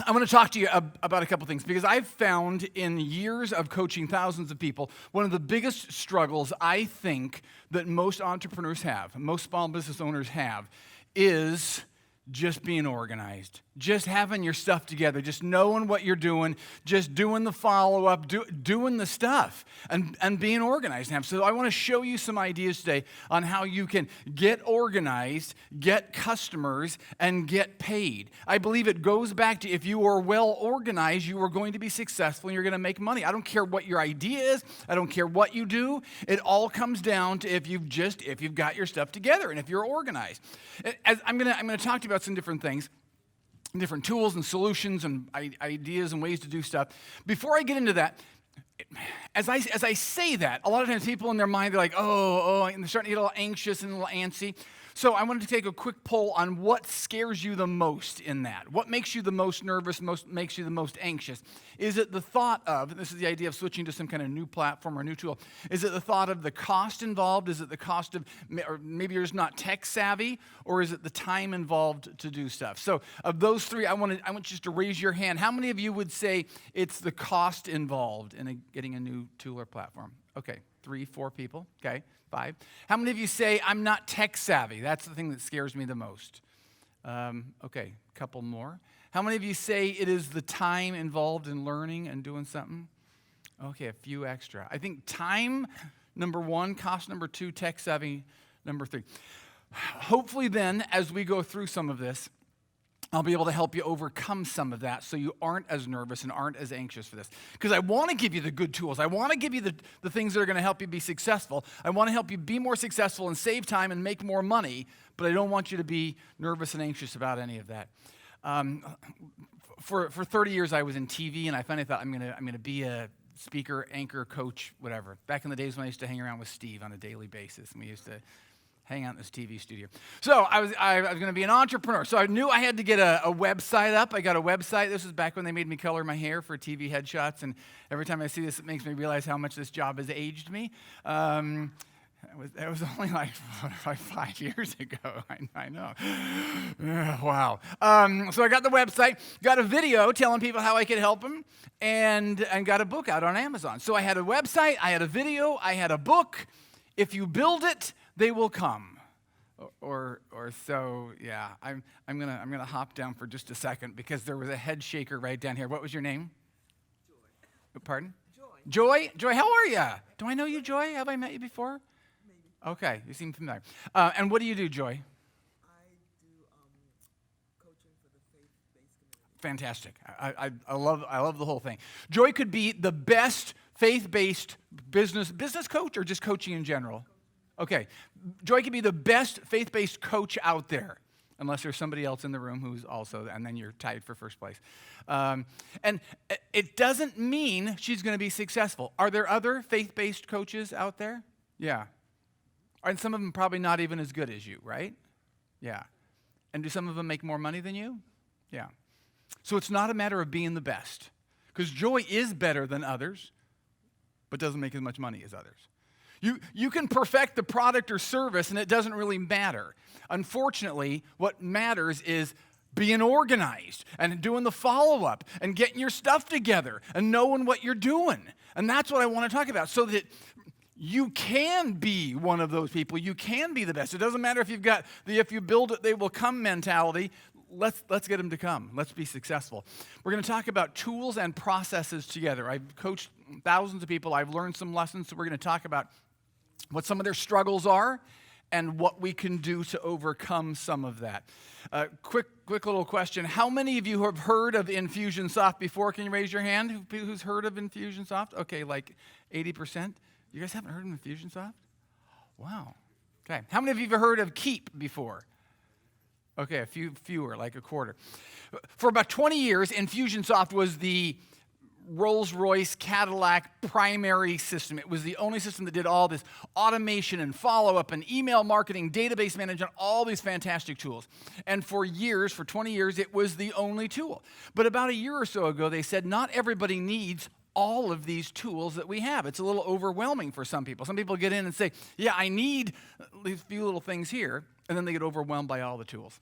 I want to talk to you about a couple things because I've found in years of coaching thousands of people, one of the biggest struggles I think that most entrepreneurs have, most small business owners have, is just being organized, just having your stuff together, just knowing what you're doing, just doing the follow-up, doing the stuff, and being organized. So I want to show you some ideas today on how you can get organized, get customers, and get paid. I believe it goes back to if you are well organized, you are going to be successful and you're going to make money. I don't care what your idea is. I don't care what you do. It all comes down to if you've got your stuff together and if you're organized. I'm going to talk to you about some different things, different tools and solutions and ideas and ways to do stuff. Before I get into that, as I say that, a lot of times people in their mind, they're like, oh, and they're starting to get a little anxious and a little antsy. So I wanted to take a quick poll on what scares you the most in that. What makes you the most nervous, makes you the most anxious? Is it the thought of, this is the idea of switching to some kind of new platform or new tool, is it the thought of the cost involved? Is it the cost of, or maybe you're just not tech savvy, or is it the time involved to do stuff? So of those three, I want you just to raise your hand. How many of you would say it's the cost involved in getting a new tool or platform? Okay, 3, 4 people, okay. 5. How many of you say, I'm not tech savvy? That's the thing that scares me the most. Okay, a couple more. How many of you say it is the time involved in learning and doing something? Okay, a few extra. I think time, number 1, cost number 2, tech savvy, number 3. Hopefully then, as we go through some of this, I'll be able to help you overcome some of that so you aren't as nervous and aren't as anxious for this. Because I want to give you the good tools. I want to give you the things that are going to help you be successful. I want to help you be more successful and save time and make more money, but I don't want you to be nervous and anxious about any of that. For 30 years, I was in TV, and I finally thought I'm gonna be a speaker, anchor, coach, whatever. Back in the days when I used to hang around with Steve on a daily basis, and we used to hang out in this TV studio. So I was going to be an entrepreneur. So I knew I had to get a website up. I got a website. This was back when they made me color my hair for TV headshots. And every time I see this, it makes me realize how much this job has aged me. That was only like 5 years ago. I know. Wow. So I got the website, got a video telling people how I could help them, and got a book out on Amazon. So I had a website, I had a video, I had a book. If you build it, they will come, or so. Yeah, I'm gonna hop down for just a second because there was a head shaker right down here. What was your name? Joy. Pardon? Joy. Joy. How are you? Do I know you, Joy? Have I met you before? Maybe. Okay, you seem familiar. And what do you do, Joy? I do coaching for the faith-based community. Fantastic. I love the whole thing. Joy could be the best faith-based business coach, or just coaching in general. Okay, Joy could be the best faith-based coach out there, unless there's somebody else in the room who's also, and then you're tied for first place. And it doesn't mean she's going to be successful. Are there other faith-based coaches out there? Yeah. And some of them probably not even as good as you, right? Yeah. And do some of them make more money than you? Yeah. So it's not a matter of being the best, because Joy is better than others, but doesn't make as much money as others. You can perfect the product or service, and it doesn't really matter. Unfortunately, what matters is being organized and doing the follow-up and getting your stuff together and knowing what you're doing. And that's what I want to talk about, so that you can be one of those people. You can be the best. It doesn't matter if you've got the if you build it, they will come mentality. Let's get them to come. Let's be successful. We're going to talk about tools and processes together. I've coached thousands of people. I've learned some lessons, so we're going to talk about what some of their struggles are and what we can do to overcome some of that. Quick little question. How many of you have heard of Infusionsoft before? Can you raise your hand? Who's heard of Infusionsoft? Okay, like 80%. You guys haven't heard of Infusionsoft? Wow. Okay. How many of you have heard of Keap before? Okay, a fewer, like a quarter. For about 20 years, Infusionsoft was the Rolls-Royce Cadillac primary system. It was the only system that did all this automation and follow-up and email marketing, database management, all these fantastic tools. And for 20 years, it was the only tool. But about a year or so ago, they said not everybody needs all of these tools that we have. It's a little overwhelming for some people. Some people get in and say, yeah, I need these few little things here, and then they get overwhelmed by all the tools.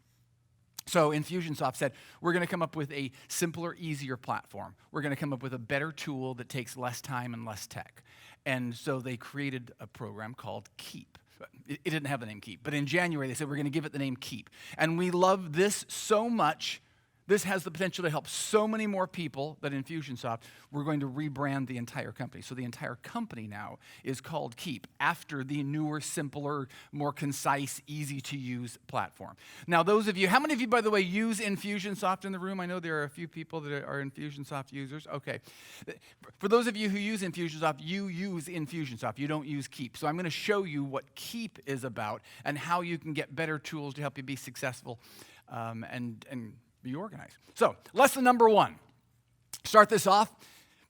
So Infusionsoft said, we're going to come up with a simpler, easier platform. We're going to come up with a better tool that takes less time and less tech. And so they created a program called Keap. It didn't have the name Keap, but in January they said, we're going to give it the name Keap. And we love this so much. This has the potential to help so many more people that Infusionsoft, we're going to rebrand the entire company. So the entire company now is called Keap, after the newer, simpler, more concise, easy-to-use platform. Now, those of you, how many of you, by the way, use Infusionsoft in the room? I know there are a few people that are Infusionsoft users. Okay. For those of you who use Infusionsoft, you use Infusionsoft. You don't use Keap. So I'm going to show you what Keap is about and how you can get better tools to help you be successful and be organized. So, lesson number 1. Start this off.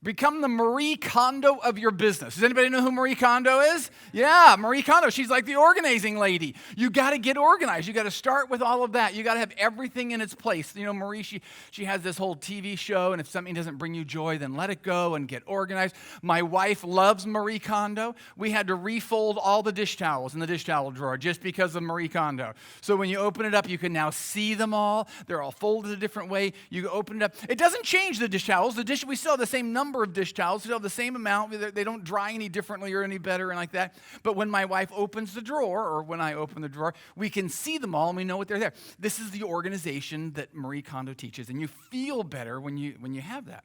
Become the Marie Kondo of your business. Does anybody know who Marie Kondo is? Yeah, Marie Kondo. She's like the organizing lady. You got to get organized. You got to start with all of that. You got to have everything in its place. You know, Marie, she has this whole TV show, and if something doesn't bring you joy, then let it go and get organized. My wife loves Marie Kondo. We had to refold all the dish towels in the dish towel drawer just because of Marie Kondo. So when you open it up, you can now see them all. They're all folded a different way. You open it up. It doesn't change the dish towels. We still have the same number of dish towels. We still have the same amount. They don't dry any differently or any better and like that. But when my wife opens the drawer, or when I open the drawer, we can see them all and we know what they're there. This is the organization that Marie Kondo teaches, and you feel better when you have that.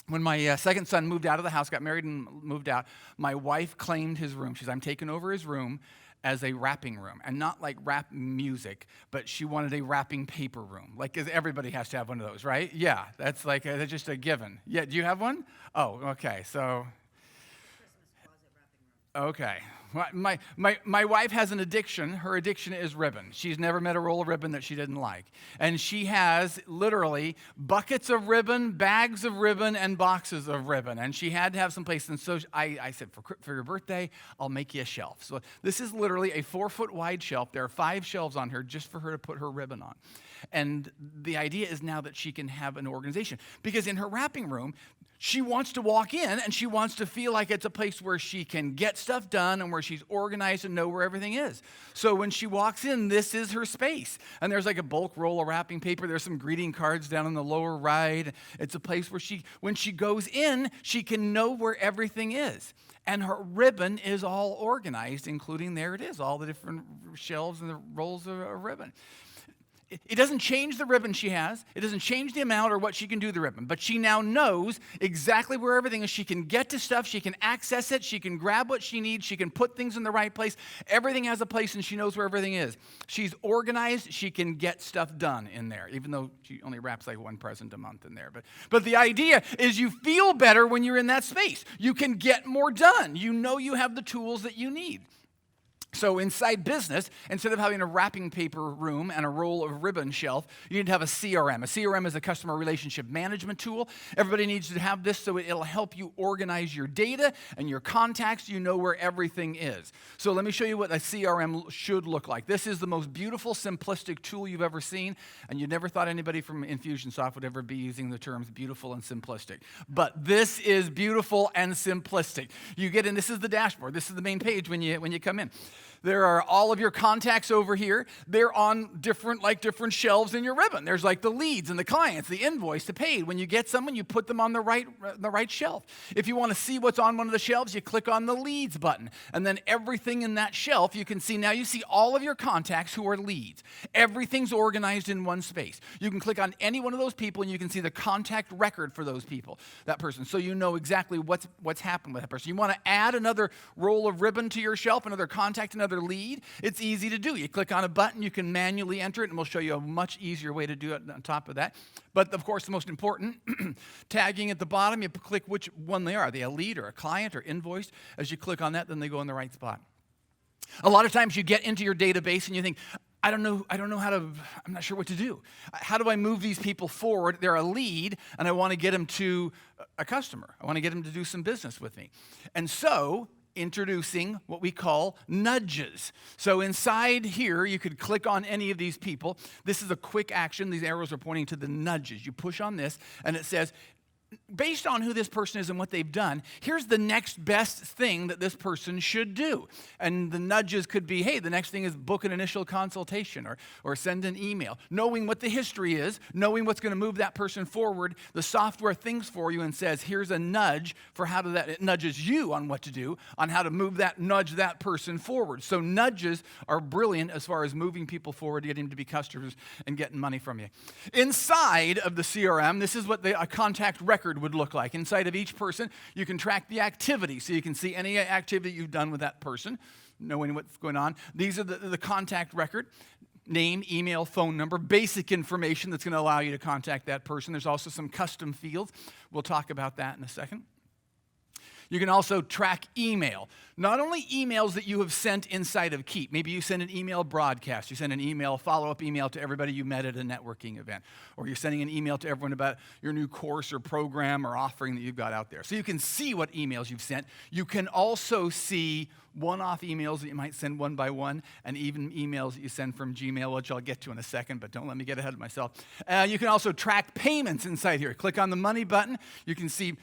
When my second son moved out of the house, got married and moved out, my wife claimed his room. She said, I'm taking over his room as a wrapping room, and not like rap music, but she wanted a wrapping paper room. Like, 'cause everybody has to have one of those, right? Yeah, that's just a given. Yeah, do you have one? Oh, okay, so. Okay. My wife has an addiction. Her addiction is ribbon. She's never met a roll of ribbon that she didn't like. And she has literally buckets of ribbon, bags of ribbon, and boxes of ribbon. And she had to have some place. And so I said, for your birthday, I'll make you a shelf. So this is literally a 4-foot wide shelf. There are 5 shelves on her just for her to put her ribbon on. And the idea is now that she can have an organization. Because in her wrapping room, she wants to walk in and she wants to feel like it's a place where she can get stuff done and where she's organized and know where everything is. So when she walks in, this is her space. And there's like a bulk roll of wrapping paper. There's some greeting cards down in the lower right. It's a place where when she goes in, she can know where everything is. And her ribbon is all organized, including, there it is, all the different shelves and the rolls of ribbon. It doesn't change the ribbon she has. It doesn't change the amount or what she can do with the ribbon. But she now knows exactly where everything is. She can get to stuff. She can access it. She can grab what she needs. She can put things in the right place. Everything has a place, and she knows where everything is. She's organized. She can get stuff done in there, even though she only wraps like 1 present a month in there. But the idea is you feel better when you're in that space. You can get more done. You know you have the tools that you need. So inside business, instead of having a wrapping paper room and a roll of ribbon shelf, you need to have a CRM. A CRM is a customer relationship management tool. Everybody needs to have this so it'll help you organize your data and your contacts. You know where everything is. So let me show you what a CRM should look like. This is the most beautiful, simplistic tool you've ever seen, and you never thought anybody from Infusionsoft would ever be using the terms beautiful and simplistic. But this is beautiful and simplistic. You get in, this is the dashboard. This is the main page when you come in. There are all of your contacts over here. They're on different shelves in your ribbon. There's like the leads and the clients, the invoice, the paid. When you get someone, you put them on the right shelf. If you want to see what's on one of the shelves, you click on the leads button. And then everything in that shelf, you can see now you see all of your contacts who are leads. Everything's organized in one space. You can click on any one of those people and you can see the contact record for those people, that person. So you know exactly what's happened with that person. You want to add another roll of ribbon to your shelf, another contact, another lead. It's easy to do. You click on a button, you can manually enter it, and we'll show you a much easier way to do it on top of that. But of course, the most important, tagging at the bottom, you click which one they are. Are they a lead or a client or invoice? As you click on that, then they go in the right spot. A lot of times you get into your database and you think, I'm not sure what to do. How do I move these people forward? They're a lead, and I want to get them to a customer. I want to get them to do some business with me. And so, introducing what we call nudges. So inside here, you could click on any of these people. This is a quick action. These arrows are pointing to the nudges. You push on this, and it says, based on who this person is and what they've done, here's the next best thing that this person should do. And the nudges could be, hey, the next thing is book an initial consultation or send an email. Knowing what the history is, knowing what's going to move that person forward, the software thinks for you and says, here's a nudge for how to that. It nudges you on what to do, on how to nudge that person forward. So nudges are brilliant as far as moving people forward, getting them to be customers and getting money from you. Inside of the CRM, this is what a contact record would look like. Inside of each person, you can track the activity, so you can see any activity you've done with that person, knowing what's going on. These are the contact record. Name, email, phone number, basic information that's going to allow you to contact that person. There's also some custom fields. We'll talk about that in a second. You can also track email. Not only emails that you have sent inside of Keap. Maybe you send an email broadcast. You send an email, follow-up email to everybody you met at a networking event. Or you're sending an email to everyone about your new course or program or offering that you've got out there. So you can see what emails you've sent. You can also see one-off emails that you might send one by one, and even emails that you send from Gmail, which I'll get to in a second, but don't let me get ahead of myself. You can also track payments inside here. Click on the money button. You can see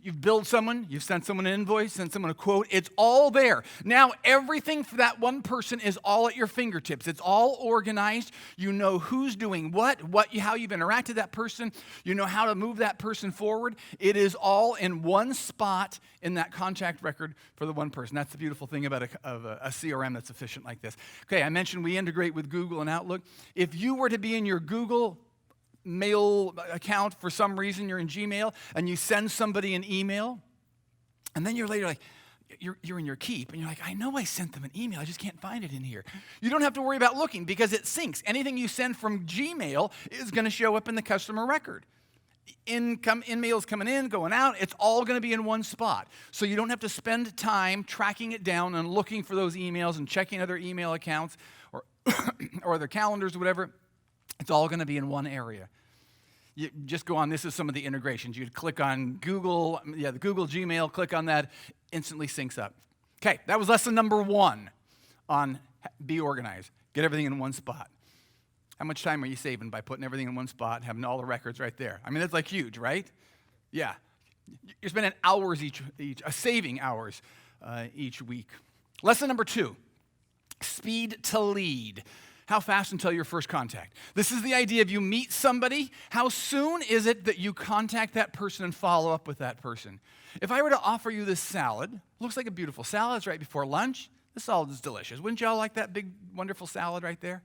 you've billed someone, you've sent someone an invoice, sent someone a quote. It's all there. Now, everything for that one person is all at your fingertips. It's all organized. You know who's doing what, how you've interacted with that person. You know how to move that person forward. It is all in one spot in that contact record for the one person. That's the beautiful thing about a CRM that's efficient like this. Okay, I mentioned we integrate with Google and Outlook. If you were to be in your Google mail account for some reason, you're in Gmail, and you send somebody an email, and then you're later like, you're in your Keap, and you're like, I know I sent them an email, I just can't find it in here. You don't have to worry about looking because it syncs. Anything you send from Gmail is going to show up in the customer record. In-mails coming in, going out, it's all going to be in one spot. So you don't have to spend time tracking it down and looking for those emails and checking other email accounts or or their calendars or whatever. It's all going to be in one area. You just go on, this is some of the integrations. You'd click on Google, the Google Gmail, click on that, instantly syncs up. Okay, that was lesson number 1 on be organized. Get everything in one spot. How much time are you saving by putting everything in one spot, having all the records right there? I mean, that's like huge, right? Yeah. You're spending hours saving hours each week. Lesson number 2, speed to lead. How fast until your first contact? This is the idea of you meet somebody, how soon is it that you contact that person and follow up with that person? If I were to offer you this salad, looks like a beautiful salad, it's right before lunch, the salad is delicious. Wouldn't y'all like that big, wonderful salad right there?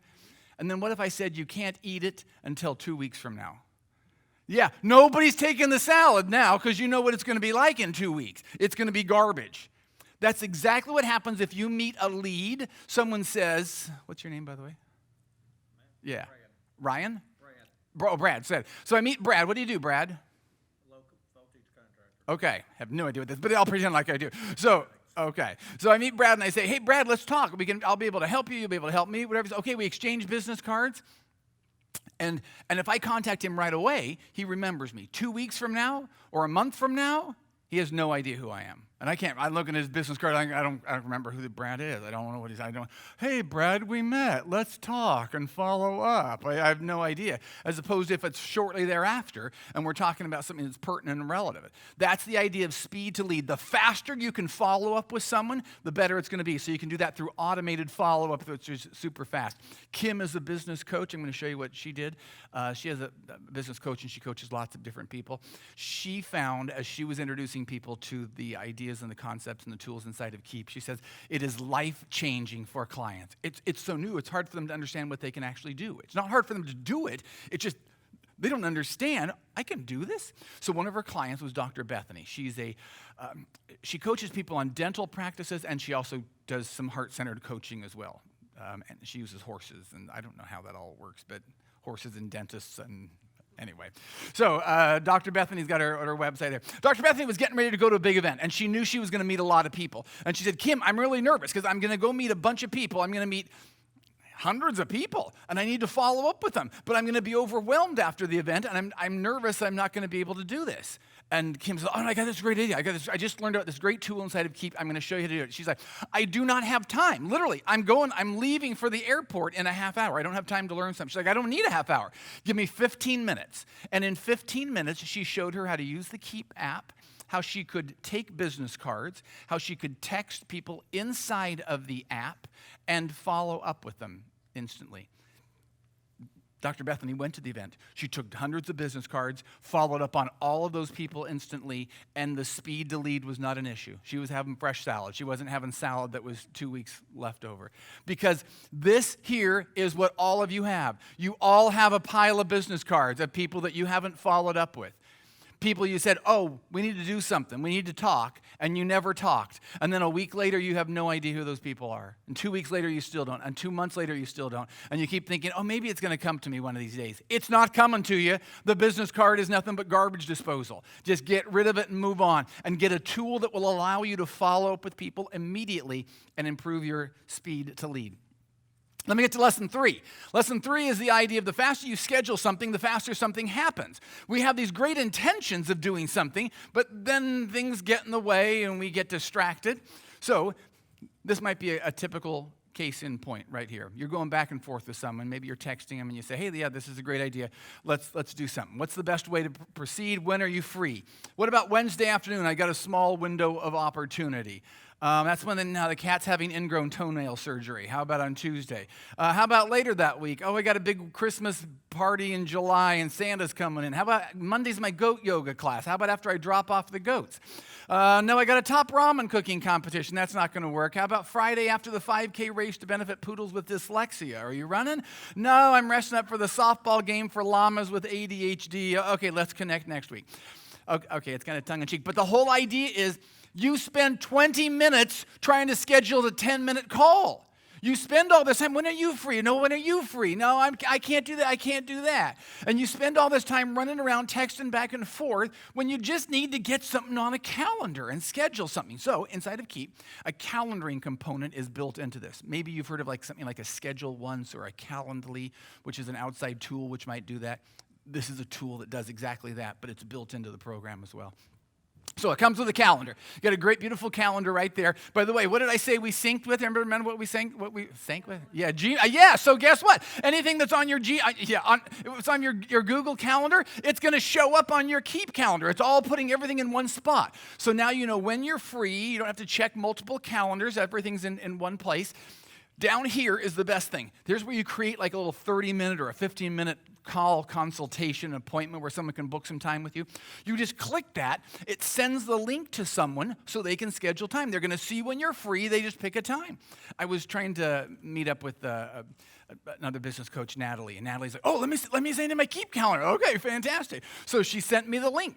And then what if I said you can't eat it until 2 weeks from now? Yeah, nobody's taking the salad now because you know what it's going to be like in 2 weeks. It's going to be garbage. That's exactly what happens if you meet a lead. Someone says, what's your name, by the way? Yeah. Ryan? Brad said. So I meet Brad. What do you do, Brad? Local voltage contractor. Okay. Have no idea what this, but I'll pretend like I do. So, okay. So I meet Brad and I say, hey, Brad, let's talk. I'll be able to help you. You'll be able to help me. Whatever. Okay, we exchange business cards. And if I contact him right away, he remembers me. 2 weeks from now or a month from now, he has no idea who I am. And I look at his business card, I don't remember who the Brad is. I don't know what he's, hey, Brad, we met. Let's talk and follow up. I have no idea. As opposed to if it's shortly thereafter and we're talking about something that's pertinent and relevant. That's the idea of speed to lead. The faster you can follow up with someone, the better it's going to be. So you can do that through automated follow-up, which is super fast. Kim is a business coach. I'm going to show you what she did. She has a business coach and she coaches lots of different people. She found as she was introducing people to the ideas and the concepts and the tools inside of Keap, she says it is life-changing for clients. It's so new, it's hard for them to understand what they can actually do. It's not hard for them to do it, it's just they don't understand, I can do this? So one of her clients was Dr. Bethany. She coaches people on dental practices, and she also does some heart-centered coaching as well. And she uses horses, and I don't know how that all works, but horses and dentists and anyway. So Dr. Bethany's got her website there. Dr. Bethany was getting ready to go to a big event, and she knew she was going to meet a lot of people. And she said, Kim, I'm really nervous because I'm going to go meet a bunch of people. I'm going to meet hundreds of people, and I need to follow up with them. But I'm going to be overwhelmed after the event, and I'm nervous I'm not going to be able to do this. And Kim says, I got this great idea. I just learned about this great tool inside of Keap. I'm going to show you how to do it. She's like, I do not have time. Literally, I'm leaving for the airport in a half hour. I don't have time to learn something. She's like, I don't need a half hour. Give me 15 minutes. And in 15 minutes, she showed her how to use the Keap app, how she could take business cards, how she could text people inside of the app and follow up with them instantly. Dr. Bethany went to the event. She took hundreds of business cards, followed up on all of those people instantly, and the speed to lead was not an issue. She was having fresh salad. She wasn't having salad that was 2 weeks left over. Because this here is what all of you have. You all have a pile of business cards of people that you haven't followed up with. People you said, we need to do something. We need to talk, and you never talked. And then a week later, you have no idea who those people are. And 2 weeks later, you still don't. And 2 months later, you still don't. And you keep thinking, maybe it's going to come to me one of these days. It's not coming to you. The business card is nothing but garbage disposal. Just get rid of it and move on. And get a tool that will allow you to follow up with people immediately and improve your speed to lead. Let me get to lesson 3. Lesson 3 is the idea of the faster you schedule something, the faster something happens. We have these great intentions of doing something, but then things get in the way and we get distracted. So this might be a typical case in point right here. You're going back and forth with someone. Maybe you're texting them and you say, hey, yeah, this is a great idea. Let's do something. What's the best way to proceed? When are you free? What about Wednesday afternoon? I got a small window of opportunity. That's when the cat's having ingrown toenail surgery. How about on Tuesday? How about later that week? I got a big Christmas party in July and Santa's coming in. How about Monday's my goat yoga class? How about after I drop off the goats? No, I got a top ramen cooking competition. That's not going to work. How about Friday after the 5K race to benefit poodles with dyslexia? Are you running? No, I'm resting up for the softball game for llamas with ADHD. Okay, let's connect next week. Okay, it's kind of tongue-in-cheek. But the whole idea is you spend 20 minutes trying to schedule a 10-minute call. You spend all this time, when are you free? No, when are you free? No, I can't do that, I can't do that. And you spend all this time running around, texting back and forth, when you just need to get something on a calendar and schedule something. So inside of Keap, a calendaring component is built into this. Maybe you've heard of something like a Schedule Once or a Calendly, which is an outside tool which might do that. This is a tool that does exactly that, but it's built into the program as well. So it comes with a calendar. You got a great, beautiful calendar right there. By the way, what did I say we synced with? Remember what we synced with? Yeah, so guess what? Anything that's on your it's on your Google Calendar, it's going to show up on your Keap calendar. It's all putting everything in one spot. So now you know when you're free. You don't have to check multiple calendars. Everything's in one place. Down here is the best thing. Here's where you create a little 30-minute or a 15-minute call consultation appointment where someone can book some time with you. You just click that. It sends the link to someone so they can schedule time. They're going to see when you're free. They just pick a time. I was trying to meet up with another business coach, Natalie, and Natalie's like, let me send in my Keap calendar. Okay, fantastic. So she sent me the link.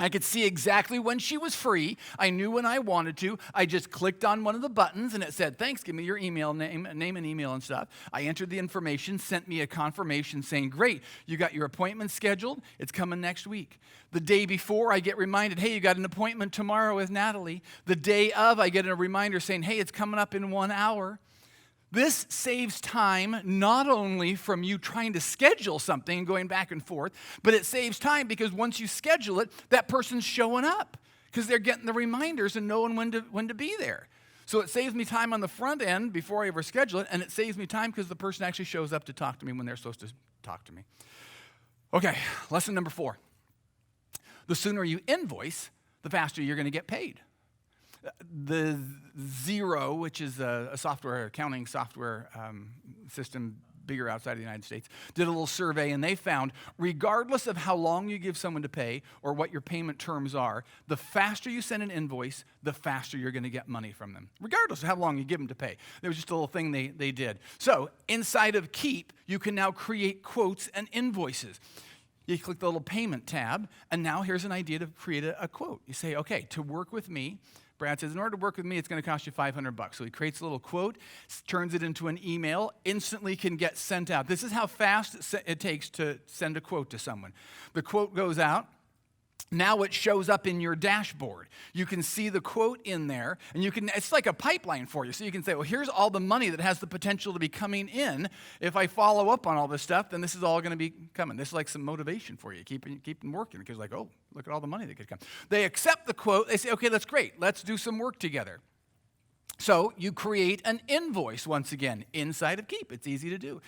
I could see exactly when she was free. I knew when I wanted to. I just clicked on one of the buttons and it said, thanks, give me your email name and email and stuff. I entered the information, sent me a confirmation saying, great, you got your appointment scheduled. It's coming next week. The day before, I get reminded, hey, you got an appointment tomorrow with Natalie. The day of, I get a reminder saying, hey, it's coming up in 1 hour. This saves time not only from you trying to schedule something and going back and forth, but it saves time because once you schedule it, that person's showing up because they're getting the reminders and knowing when to be there. So it saves me time on the front end before I ever schedule it, and it saves me time because the person actually shows up to talk to me when they're supposed to talk to me. Okay, lesson number 4. The sooner you invoice, the faster you're going to get paid. The Xero, which is a accounting software system bigger outside of the United States, did a little survey, and they found regardless of how long you give someone to pay or what your payment terms are, the faster you send an invoice, the faster you're going to get money from them, regardless of how long you give them to pay. There was just a little thing they did. So inside of Keap, you can now create quotes and invoices. You click the little payment tab, and now here's an idea to create a quote. You say, okay, to work with me, Brad says, in order to work with me, it's going to cost you $500. So he creates a little quote, turns it into an email, instantly can get sent out. This is how fast it takes to send a quote to someone. The quote goes out. Now it shows up in your dashboard. You can see the quote in there, and it's like a pipeline for you. So you can say, well, here's all the money that has the potential to be coming in. If I follow up on all this stuff, then this is all going to be coming. This is like some motivation for you. Keep them working, because like, oh, look at all the money that could come. They accept the quote. They say, okay, that's great. Let's do some work together. So you create an invoice once again inside of Keap. It's easy to do.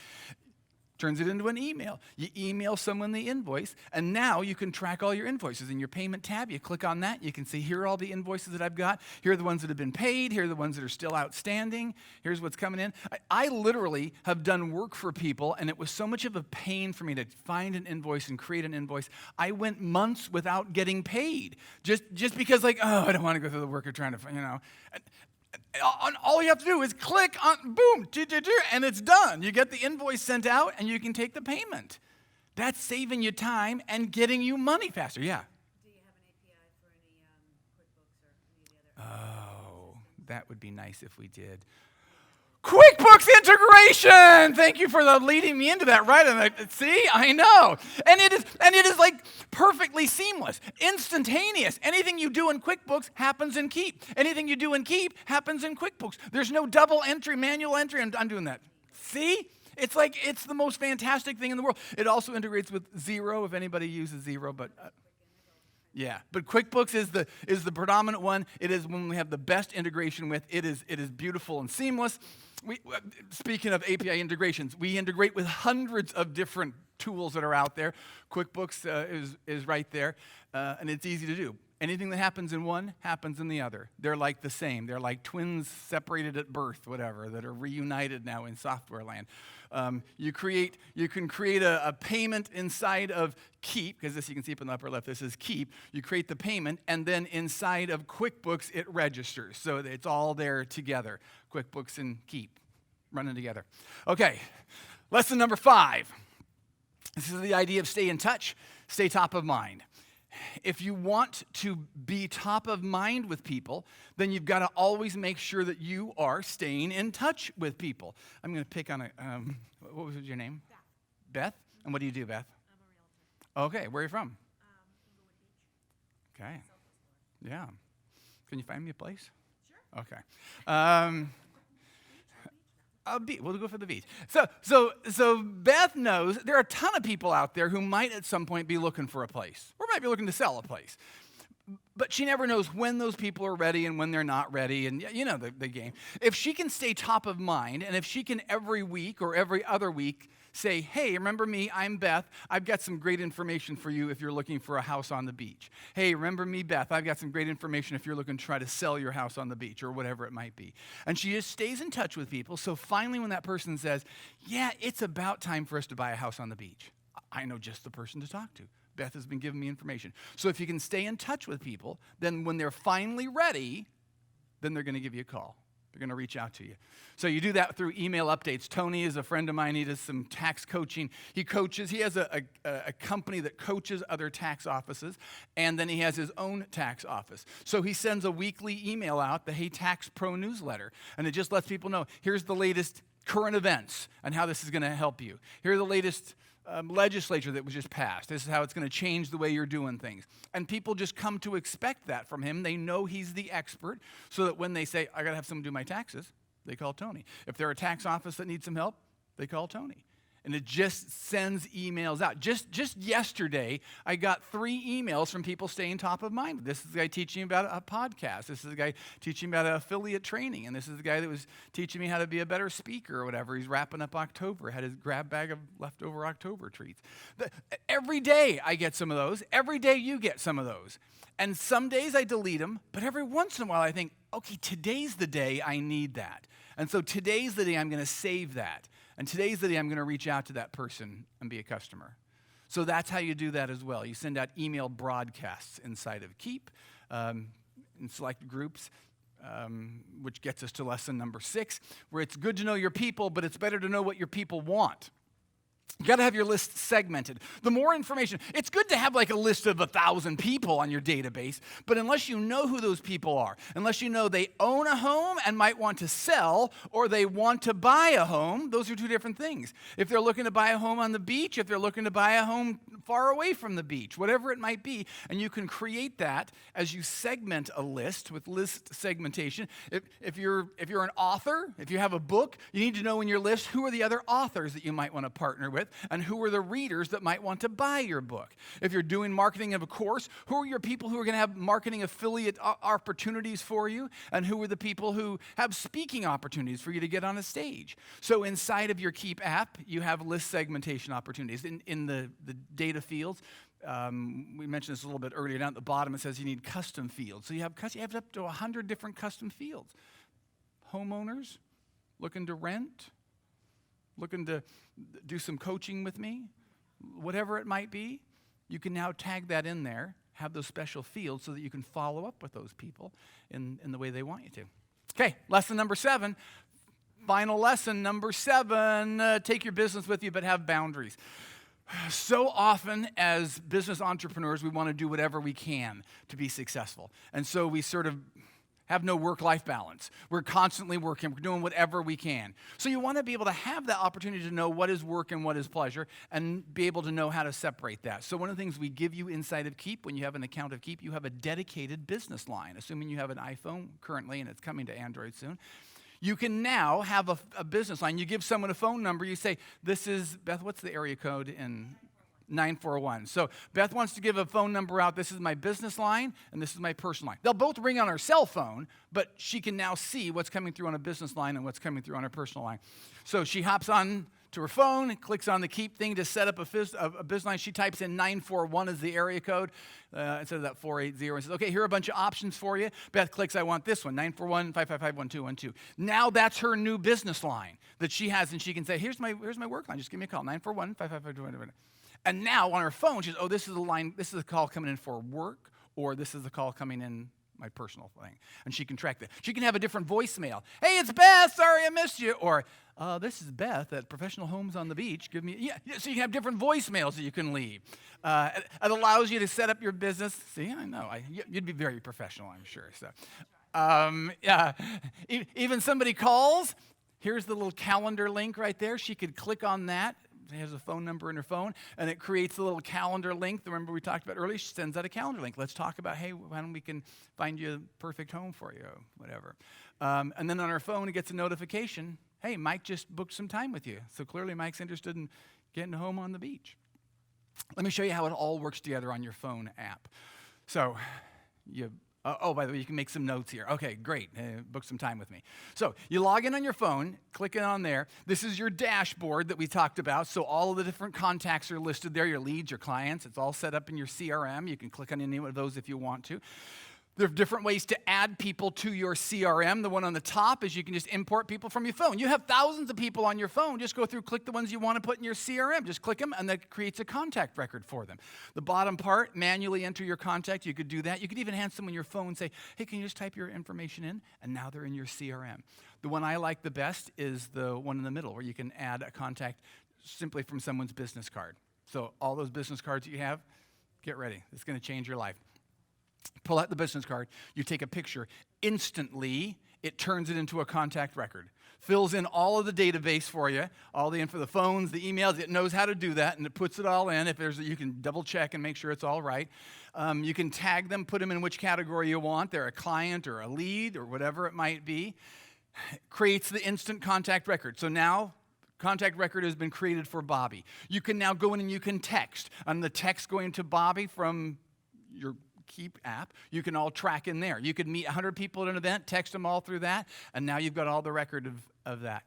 Turns it into an email. You email someone the invoice, and now you can track all your invoices. In your payment tab, you click on that. You can see, here are all the invoices that I've got. Here are the ones that have been paid. Here are the ones that are still outstanding. Here's what's coming in. I literally have done work for people, and it was so much of a pain for me to find an invoice and create an invoice. I went months without getting paid, just because, like, oh, I don't want to go through the work of trying to, all you have to do is click on, boom, and it's done. You get the invoice sent out, and you can take the payment. That's saving you time and getting you money faster. Yeah. Do you have an API for any Quickbooks or any of the other? Oh, that would be nice if we did. Quickbooks Integration! Thank you for leading me into that, right? And see, I know. And it is like perfectly seamless, instantaneous. Anything you do in QuickBooks happens in Keap. Anything you do in Keap happens in QuickBooks. There's no double entry, manual entry. I'm doing that. See? It's the most fantastic thing in the world. It also integrates with Xero, if anybody uses Xero, but yeah, but QuickBooks is the predominant one. It is when we have the best integration with. It is beautiful and seamless. Speaking of API integrations, we integrate with hundreds of different tools that are out there. QuickBooks is right there, and it's easy to do. Anything that happens in one happens in the other. They're like the same. They're like twins separated at birth, whatever, that are reunited now in software land. You can create a payment inside of Keap, because this you can see up in the upper left. This is Keap. You create the payment, and then inside of QuickBooks it registers, so that it's all there together. QuickBooks and Keap running together. Okay, lesson number 5. This is the idea of stay in touch, stay top of mind. If you want to be top of mind with people, then you've got to always make sure that you are staying in touch with people. I'm going to pick on what was your name? Beth. Beth? And what do you do, Beth? I'm a realtor. Okay, where are you from? Inglewood Beach. Okay. Yeah. Can you find me a place? Sure. Okay. We'll go for the beach. So Beth knows there are a ton of people out there who might at some point be looking for a place, or might be looking to sell a place. But she never knows when those people are ready and when they're not ready, and you know the game. If she can stay top of mind, and if she can every week or every other week say, hey, remember me, I'm Beth. I've got some great information for you if you're looking for a house on the beach. Hey, remember me, Beth. I've got some great information if you're looking to try to sell your house on the beach, or whatever it might be. And she just stays in touch with people. So finally when that person says, yeah, it's about time for us to buy a house on the beach, I know just the person to talk to. Beth has been giving me information. So if you can stay in touch with people, then when they're finally ready, then they're going to give you a call. They're going to reach out to you. So you do that through email updates. Tony is a friend of mine. He does some tax coaching. He has a company that coaches other tax offices, and then he has his own tax office. So he sends a weekly email out, the Hey Tax Pro newsletter, and it just lets people know, here's the latest current events and how this is going to help you. Here are the latest legislature that was just passed. This is how it's going to change the way you're doing things. And people just come to expect that from him. They know he's the expert, so that when they say, I got to have someone do my taxes, they call Tony. If they're a tax office that needs some help, they call Tony. And it just sends emails out. Just yesterday, I got 3 emails from people staying top of mind. This is the guy teaching about a podcast. This is the guy teaching about affiliate training. And this is the guy that was teaching me how to be a better speaker or whatever. He's wrapping up October, had his grab bag of leftover October treats. Every day I get some of those. Every day you get some of those. And some days I delete them, but every once in a while I think, okay, today's the day I need that. And so today's the day I'm going to save that. And today's the day I'm going to reach out to that person and be a customer. So that's how you do that as well. You send out email broadcasts inside of Keap in select groups, which gets us to lesson number 6, where it's good to know your people, but it's better to know what your people want. You got to have your list segmented. The more information, it's good to have like a list of 1,000 people on your database, but unless you know who those people are, unless you know they own a home and might want to sell, or they want to buy a home, those are two different things. If they're looking to buy a home on the beach, if they're looking to buy a home far away from the beach, whatever it might be, and you can create that as you segment a list with list segmentation. If you're an author, if you have a book, you need to know in your list who are the other authors that you might want to partner with, and who are the readers that might want to buy your book. If you're doing marketing of a course, who are your people who are going to have marketing affiliate opportunities for you, and who are the people who have speaking opportunities for you to get on a stage. So inside of your Keap app, you have list segmentation opportunities. In the data fields, we mentioned this a little bit earlier, down at the bottom it says you need custom fields. So you have up to 100 different custom fields. Homeowners looking to rent, looking to do some coaching with me, whatever it might be, you can now tag that in there, have those special fields so that you can follow up with those people in the way they want you to. Okay, lesson number 7. Final lesson number 7, take your business with you, but have boundaries. So often as business entrepreneurs, we want to do whatever we can to be successful. And so we sort of have no work-life balance. We're constantly working. We're doing whatever we can. So you want to be able to have that opportunity to know what is work and what is pleasure, and be able to know how to separate that. So one of the things we give you inside of Keap, when you have an account of Keap, you have a dedicated business line. Assuming you have an iPhone currently, and it's coming to Android soon, you can now have a business line. You give someone a phone number. You say, this is, Beth, what's the area code in 941. So Beth wants to give a phone number out. This is my business line, and this is my personal line. They'll both ring on her cell phone, but she can now see what's coming through on a business line and what's coming through on her personal line. So she hops on to her phone, clicks on the Keap thing to set up a business line. She types in 941 as the area code instead of that 480, and says, okay, here are a bunch of options for you. Beth clicks, I want this one, 941-555-1212. Now that's her new business line that she has, and she can say, here's my work line. Just give me a call, 941-555-1212. And now on her phone, she says, oh, this is a call coming in for work, or this is a call coming in my personal thing. And she can track that. She can have a different voicemail. Hey, it's Beth. Sorry I missed you. Or, this is Beth at Professional Homes on the Beach. So you can have different voicemails that you can leave. It allows you to set up your business. See, I know. You'd be very professional, I'm sure. So, even somebody calls. Here's the little calendar link right there. She could click on that. She has a phone number in her phone, and it creates a little calendar link. Remember we talked about earlier? She sends out a calendar link. Let's talk about, hey, when we can find you a perfect home for you, whatever. And then on her phone, it gets a notification. Hey, Mike just booked some time with you. So clearly Mike's interested in getting a home on the beach. Let me show you how it all works together on your phone app. So by the way, you can make some notes here. Okay, great. Book some time with me. So you log in on your phone, click it on there. This is your dashboard that we talked about. So all of the different contacts are listed there, your leads, your clients. It's all set up in your CRM. You can click on any of those if you want to. There are different ways to add people to your CRM. The one on the top is you can just import people from your phone. You have thousands of people on your phone. Just go through, click the ones you want to put in your CRM. Just click them, and that creates a contact record for them. The bottom part, manually enter your contact. You could do that. You could even hand someone your phone and say, hey, can you just type your information in? And now they're in your CRM. The one I like the best is the one in the middle, where you can add a contact simply from someone's business card. So all those business cards that you have, get ready. It's going to change your life. Pull out the business card, you take a picture. Instantly, it turns it into a contact record. Fills in all of the database for you, all the info, the phones, the emails. It knows how to do that, and it puts it all in. You can double check and make sure it's all right. You can tag them, put them in which category you want. They're a client or a lead or whatever it might be. Creates the instant contact record. So now, contact record has been created for Bobby. You can now go in and you can text. And the text going to Bobby from your Keap app, you can all track in there. You could meet 100 people at an event, text them all through that, and now you've got all the record of that.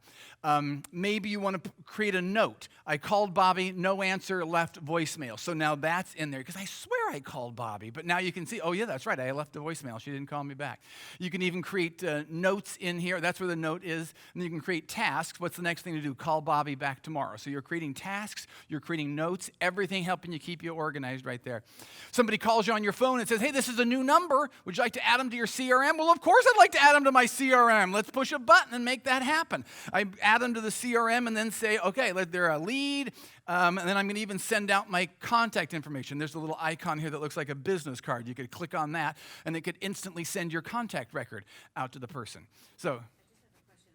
Maybe you want to create a note. I called Bobby, no answer, left voicemail. So now that's in there, because I swear I called Bobby, but now you can see, oh yeah, that's right, I left a voicemail. She didn't call me back. You can even create notes in here. That's where the note is. And you can create tasks. What's the next thing to do? Call Bobby back tomorrow. So you're creating tasks, you're creating notes, everything helping you keep you organized right there. Somebody calls you on your phone and says, hey, this is a new number. Would you like to add them to your CRM? Well, of course I'd like to add them to my CRM. Let's push a button and make that happen. happen. I add them to the CRM and then say, okay, they're a lead, and then I'm going to even send out my contact information. There's a little icon here that looks like a business card. You could click on that, and it could instantly send your contact record out to the person. So. I just have a question.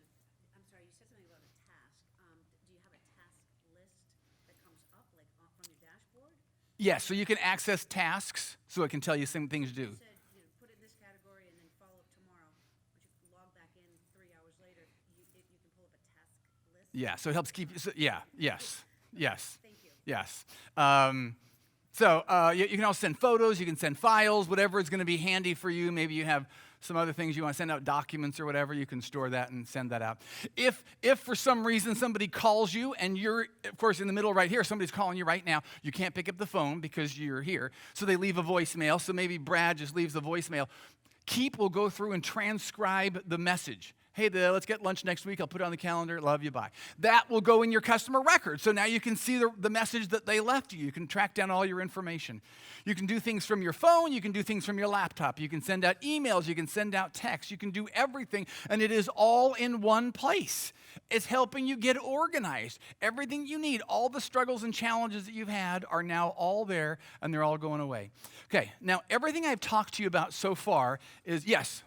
I'm sorry, you said something about a task. Do you have a task list that comes up, like from your dashboard? Yes, so you can access tasks, so it can tell you some things to do. You said, put it in this category and then follow up tomorrow, but you log back in 3 hours later, you can pull up a task list? Yeah, so it helps keep, yes. Thank you. Yes. You can also send photos, you can send files, whatever is going to be handy for you. Maybe you have some other things you want to send out, documents or whatever, you can store that and send that out. If for some reason somebody calls you and you're, of course, in the middle right here, somebody's calling you right now, you can't pick up the phone because you're here. So they leave a voicemail. So maybe Brad just leaves a voicemail. Keap will go through and transcribe the message. Hey, let's get lunch next week. I'll put it on the calendar. Love you, bye. That will go in your customer record. So now you can see the message that they left you. You can track down all your information. You can do things from your phone. You can do things from your laptop. You can send out emails. You can send out texts. You can do everything, and it is all in one place. It's helping you get organized. Everything you need, all the struggles and challenges that you've had are now all there, and they're all going away. Okay, now everything I've talked to you about so far is, yes?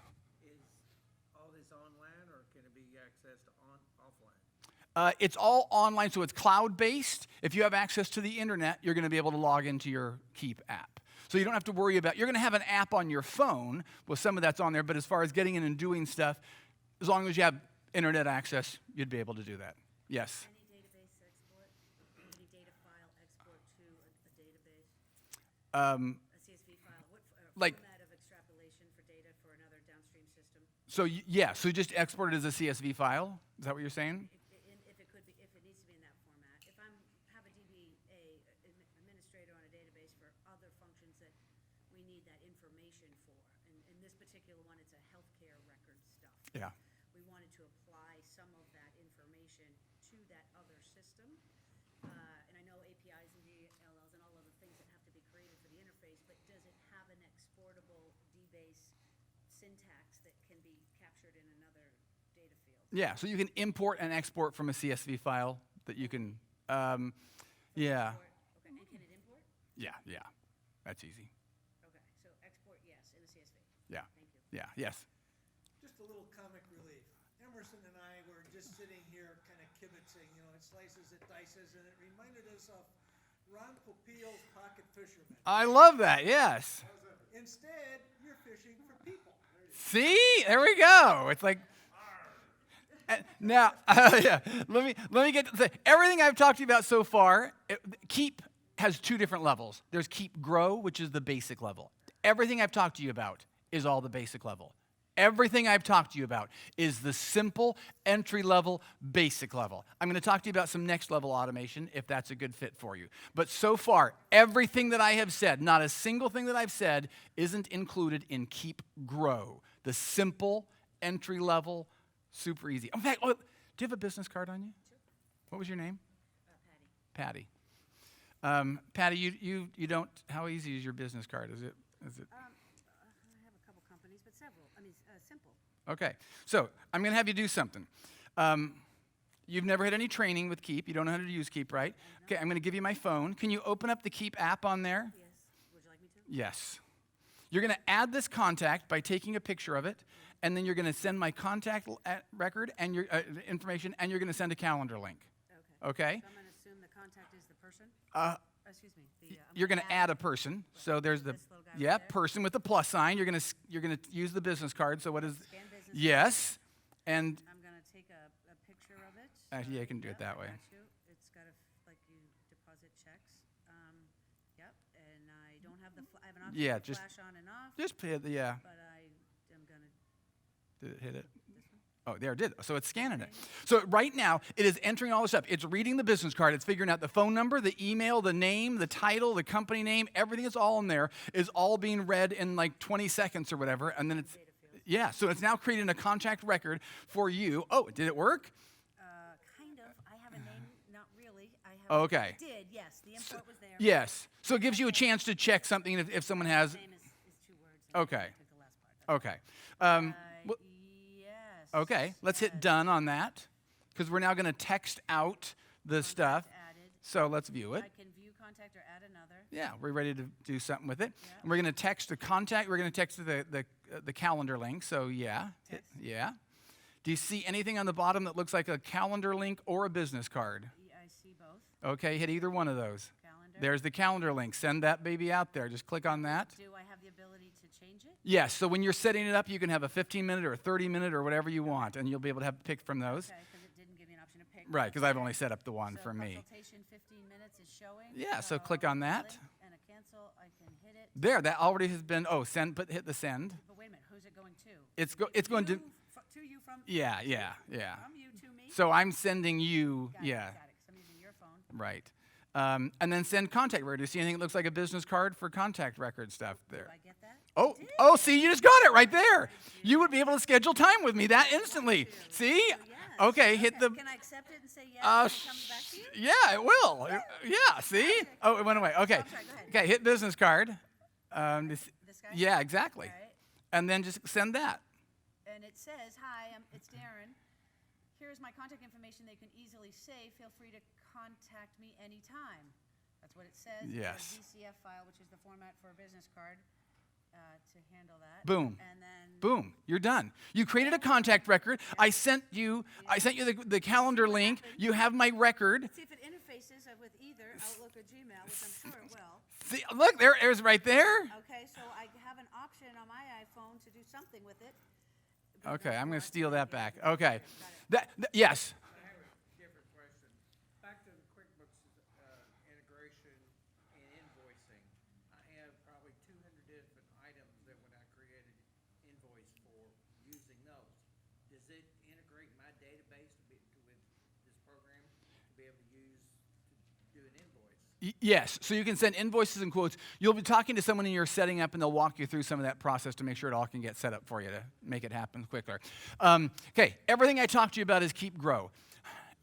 It's all online, so it's cloud-based. If you have access to the internet, you're going to be able to log into your Keap app. So you don't have to worry about, you're going to have an app on your phone. Well, some of that's on there, but as far as getting in and doing stuff, as long as you have internet access, you'd be able to do that. Yes? Any database export? Any data file export to a database? A CSV file? What format of extrapolation for data for another downstream system? So so you just export it as a CSV file? Is that what you're saying? If it needs to be in that format. If have a DBA administrator on a database for other functions that we need that information for, and in this particular one, it's a healthcare record stuff. Yeah. We wanted to apply some of that information to that other system. And I know APIs and DLLs and all of the things that have to be created for the interface, but does it have an exportable DBase syntax that can be captured in another data field? Yeah, so you can import and export from a CSV file that you can, yeah. Okay, and can it import? Yeah, that's easy. Okay, so export, yes, in a CSV. Yeah. Thank you. Yeah, yes. Just a little comic relief. Emerson and I were just sitting here kind of kibitzing, it slices, it dices, and it reminded us of Ron Popeil's Pocket Fisherman. I love that, yes. Instead, you're fishing for people. See, there we go. It's like, now, yeah, let me get to the, everything I've talked to you about so far. Keap has two different levels. There's Keap Grow, which is the basic level. Everything I've talked to you about is all the basic level. Everything I've talked to you about is the simple, entry-level, basic level. I'm going to talk to you about some next-level automation if that's a good fit for you. But so far, everything that I have said, not a single thing that I've said, isn't included in Keap Grow, the simple, entry-level, super easy. In fact, do you have a business card on you? Sure. What was your name? Patty. Patty. Patty, you don't, how easy is your business card? Is it? I have a couple companies, but several. Simple. Okay, so I'm going to have you do something. You've never had any training with Keap. You don't know how to use Keap, right? Okay, I'm going to give you my phone. Can you open up the Keap app on there? Yes. Would you like me to? Yes. You're going to add this contact by taking a picture of it, and then you're going to send my contact record and your information, and you're going to send a calendar link. Okay? So I'm going to assume the contact is the person? Excuse me. You're going to add a person. So there's the This little guy right there? person with the plus sign. You're going to use the business card. So what is? Scan business. Yes. And I'm going to take a picture of it. yeah, you can do it that I way. got you. It's got like you deposit checks. Yep. And I don't have I have an option Yeah, to just- flash on and off. just hit the, yeah. But I am going to Did it hit it? this one. Oh, there it did. So it's scanning it. So right now, it is entering all this up. It's reading the business card. It's figuring out the phone number, the email, the name, the title, the company name. Everything that's all in there is all being read in like 20 seconds or whatever. And then it's, yeah, so it's now creating a contact record for you. Oh, did it work? Kind of. I have a name. Not really. I have. Okay. It did. Yes. The import was there. Yes. So it gives you a chance to check something if someone has. Name is 2 words. and Okay. I took the last part. Okay. Yes. Okay, let's hit done on that. because we're now going to text out the stuff. Added. So let's view it. I can view contact or add another. Yeah, we're ready to do something with it. Yeah. And we're going to text the contact. We're going to text the calendar link. So yeah, yeah. Do you see anything on the bottom that looks like a calendar link or a business card? I see both. Okay, hit either one of those. Calendar. There's the calendar link. Send that baby out there. Just click on that. Do I have the ability to change it? Yes, so when you're setting it up, you can have a 15-minute or a 30-minute or whatever you want, and you'll be able to have pick from those. Okay, because it didn't give me an option to pick. Right, because I've only set up the one So for me. consultation 15 minutes is showing. Yeah, so click on that. Link and a cancel, I can hit it. There, that already has been, hit the send. But wait a minute, who's it going to? It's going to, To you from? yeah. From you to me? So I'm sending you, Got it, yeah, got it, 'cause I'm using your phone. right. And then send contact record. Do you see anything that looks like a business card for contact record stuff there? Do I get that? Oh, see, you just got it right there. You would be able to schedule time with me that instantly. See? Yes. Okay, hit the, Can I accept it and say yes and it comes back to you? yeah, it will. Yeah, see? Oh, it went away. Okay. I'm sorry, go ahead. Okay, hit business card. This guy? Yeah, exactly. Right. And then just send that. And it says, hi, it's Darin. Here's my contact information they can easily save. Feel free to contact me anytime. That's what it says. Yes. It's a VCF file, which is the format for a business card, to handle that. Boom. And then Boom, you're done. You created a contact record. I sent you the calendar link. You have my record. see if it interfaces with either Outlook or Gmail, which I'm sure it will. See, look, there's right there. Okay, so I have an option on my iPhone to do something with it. Okay, I'm going to steal that back. Okay. Yes. I have a different question. Back to the Quickbooks integration and invoicing. I have probably 200 different items that when I created invoice for using those. Does it integrate my database with this program to be able to use to do an invoice? Yes, so you can send invoices and quotes. You'll be talking to someone in your setting up, and they'll walk you through some of that process to make sure it all can get set up for you to make it happen quicker. Okay, everything I talked to you about is Keap Grow.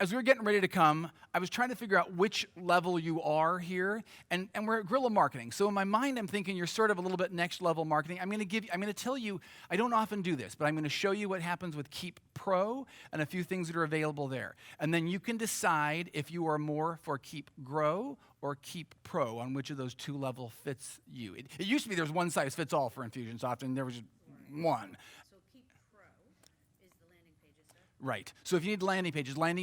As we were getting ready to come, I was trying to figure out which level you are here, and we're at Guerrilla Marketing. So in my mind, I'm thinking you're sort of a little bit next level marketing. I'm going to tell you, I don't often do this, but I'm going to show you what happens with Keap Pro and a few things that are available there. And then you can decide if you are more for Keap Grow or Keap Pro, on which of those two level fits you. It used to be there's one size fits all for Infusionsoft, and there was just one. So Keap Pro is the landing pages, sir? Right. So if you need landing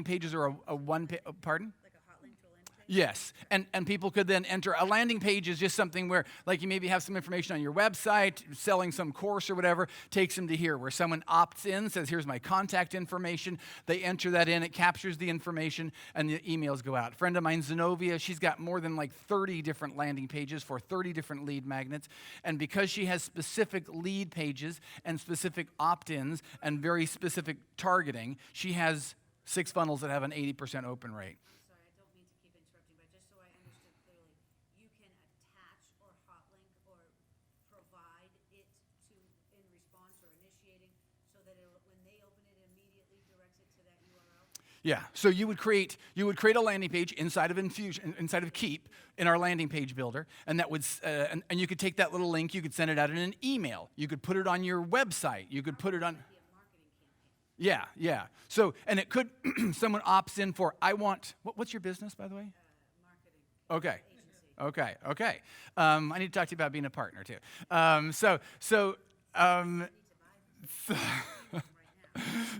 pages are a one page, pardon? Like a hot link to a landing page? Yes, and people could then enter. A landing page is just something where, like, you maybe have some information on your website, selling some course or whatever, takes them to here, where someone opts in, says, here's my contact information. They enter that in, it captures the information, and the emails go out. A friend of mine, Zenobia, she's got more than like 30 different landing pages for 30 different lead magnets, and because she has specific lead pages and specific opt-ins and very specific targeting, she has 6 funnels that have an 80% open rate. Sorry, I don't mean to keep interrupting, but just so I understood clearly, you can attach or hot link or provide it to in response or initiating so that when they open it, immediately directs it to that URL? Yeah, so you would create a landing page inside of inside of Keap in our landing page builder, and that would and you could take that little link, you could send it out in an email, you could put it on your website, you could put it on. Be a marketing campaign. Yeah. So, and it could someone opts in for what's your business, by the way? Marketing. Okay. Agency. Okay. I need to talk to you about being a partner too.